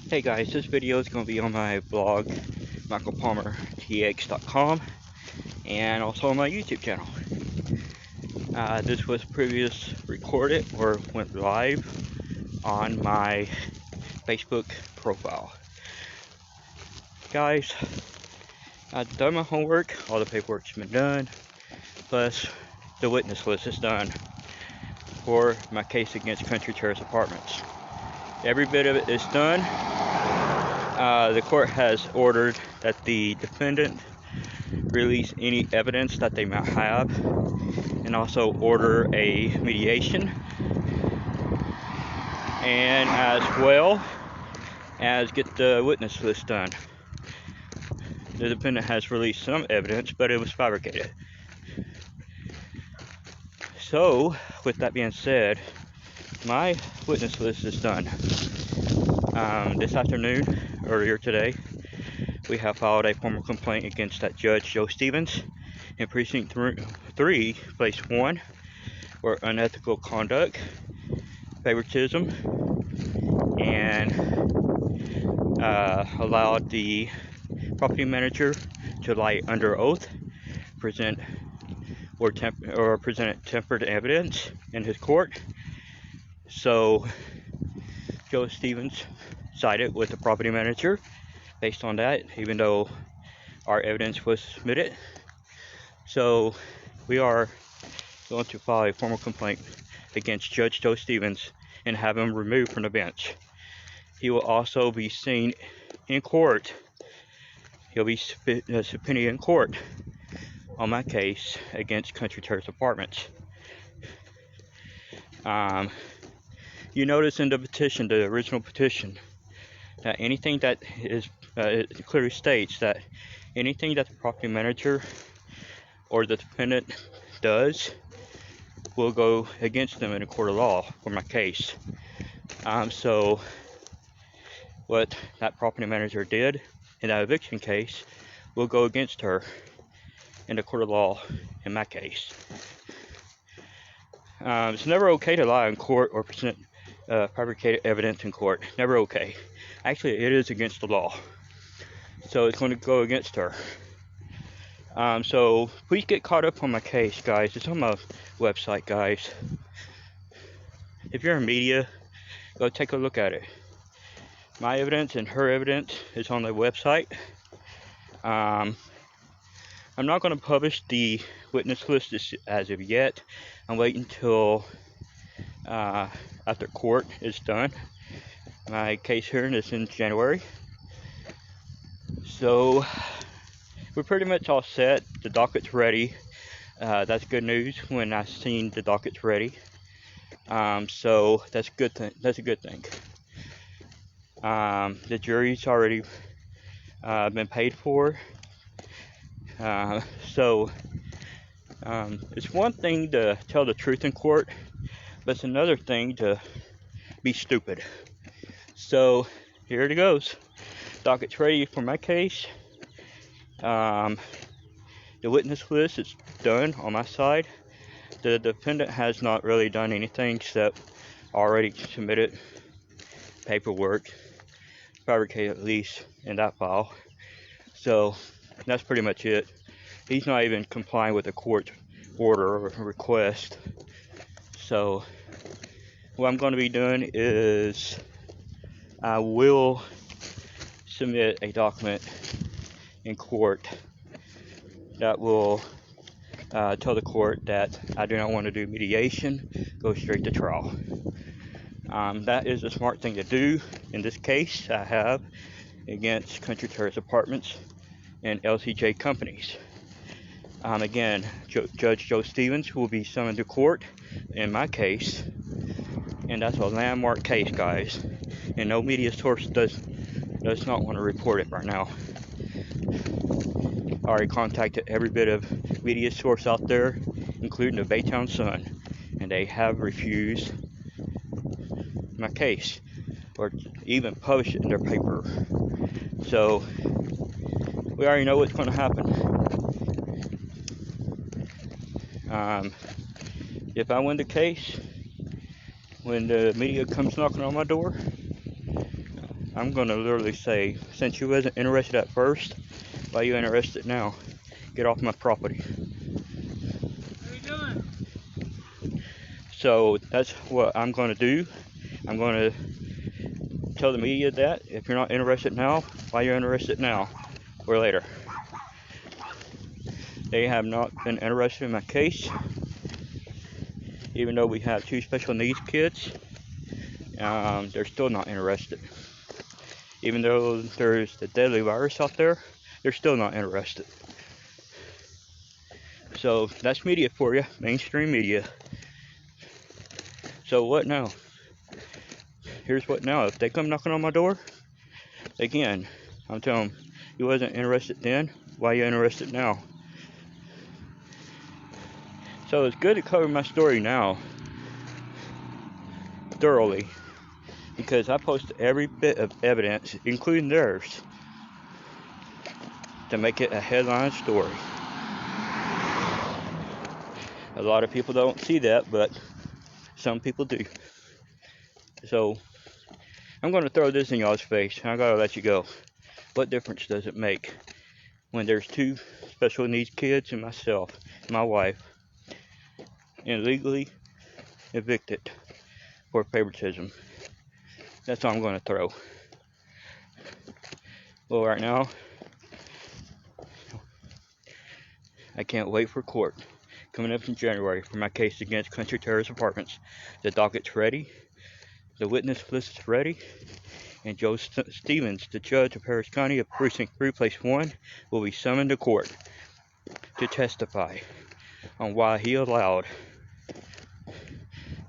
Hey guys, this video is going to be on my blog, michaelpalmertx.com, and also on my YouTube channel. This was previously recorded or went live on my Facebook profile. Guys, I've done my homework, all the paperwork's been done, plus the witness list is done for my case against Country Terrace Apartments. Every bit of it is done. The court has ordered that the defendant release any evidence that they might have, and also order a mediation, and as well as get the witness list done. The defendant has released some evidence, but it was fabricated. So, with that being said, my witness list is done. This afternoon, earlier today, we have filed a formal complaint against that Judge Joe Stevens in Precinct 3, Place 1, for unethical conduct, favoritism, and allowed the property manager to lie under oath, present tempered evidence in his court. So Joe Stevens sided with the property manager based on that, even though our evidence was submitted. So we are going to file a formal complaint against Judge Joe Stevens and have him removed from the bench. He will also be seen in court. He'll be subpoenaed in court on my case against Country Terrace Apartments. You notice in the petition, the original petition, that anything that is, it clearly states that anything that the property manager or the defendant does will go against them in a court of law for my case. So what that property manager did in that eviction case will go against her in the court of law in my case. It's never okay to lie in court or present fabricated evidence in court. Never okay. Actually, it is against the law. So it's going to go against her. So please get caught up on my case, guys. It's on my website, guys. If you're in media, go take a look at it. My evidence and her evidence is on the website. I'm not going to publish the witness list as of yet. I'm waiting until after court is done. My case hearing is in January. So we're pretty much all set. The docket's ready. That's good news when I seen the docket's ready. So that's good thing. That's a good thing. The jury's already been paid for. So it's one thing to tell the truth in court, but it's another thing to be stupid. So here it goes. Docket's ready for my case. The witness list is done on my side. The defendant has not really done anything except already submitted paperwork, fabricated at least in that file. So that's pretty much it. He's not even complying with the court order or request. So what I'm going to be doing is I will submit a document in court that will tell the court that I do not want to do mediation, go straight to trial. That is a smart thing to do. In this case, I have against Country Terrace Apartments and LCJ companies. Again, Judge Joe Stevens will be summoned to court in my case, and that's a landmark case, guys. And no media source does not want to report it right now. I already contacted every bit of media source out there, including the Baytown Sun, and they have refused my case or even publish it in their paper. So we already know what's going to happen. If I win the case, when the media comes knocking on my door, I'm going to literally say, since you wasn't interested at first, why are you interested now? Get off my property. What are you doing? So that's what I'm going to do. I'm going to tell the media that if you're not interested now, why you're interested now or later. They have not been interested in my case, even though we have 2 special needs kids. They're still not interested. Even though there's the deadly virus out there, they're still not interested. So that's media for you, mainstream media. So what now? Here's what now. If they come knocking on my door, again, I'm telling them, you wasn't interested then, why are you interested now? So it's good to cover my story now thoroughly, because I posted every bit of evidence, including theirs, to make it a headline story. A lot of people don't see that, but some people do. So I'm going to throw this in y'all's face, and I gotta let you go. What difference does it make when there's 2 special needs kids and myself, and my wife, illegally evicted for favoritism? That's all I'm going to throw. Well, right now, I can't wait for court coming up in January for my case against Country Terrace Apartments. The docket's ready, the witness list is ready, and Joe Stevens, the judge of Harris County of Precinct 3, Place 1, will be summoned to court to testify on what he allowed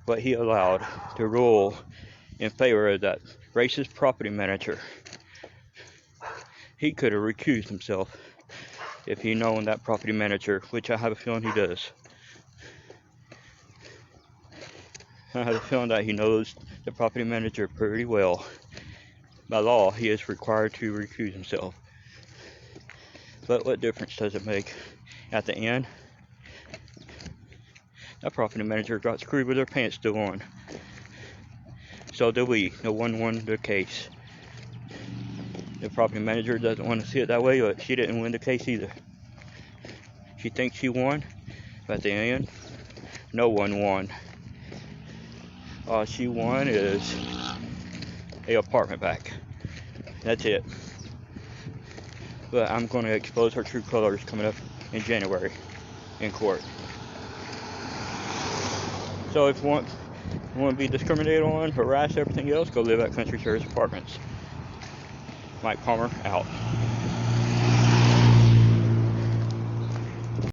to rule in favor of that racist property manager. He could have recused himself if he known that property manager, which I have a feeling he does. I have a feeling that he knows the property manager pretty well. By law, he is required to recuse himself. But what difference does it make? At the end, that property manager got screwed with their pants still on. So did we. No one won the case. The property manager doesn't want to see it that way, but she didn't win the case either. She thinks she won, but at the end, no one won. All she won is a apartment back. That's it. But I'm going to expose her true colors coming up in January in court. So if you want to be discriminated on, harassed, everything else, go live at Country Terrace Apartments. Mike Palmer out.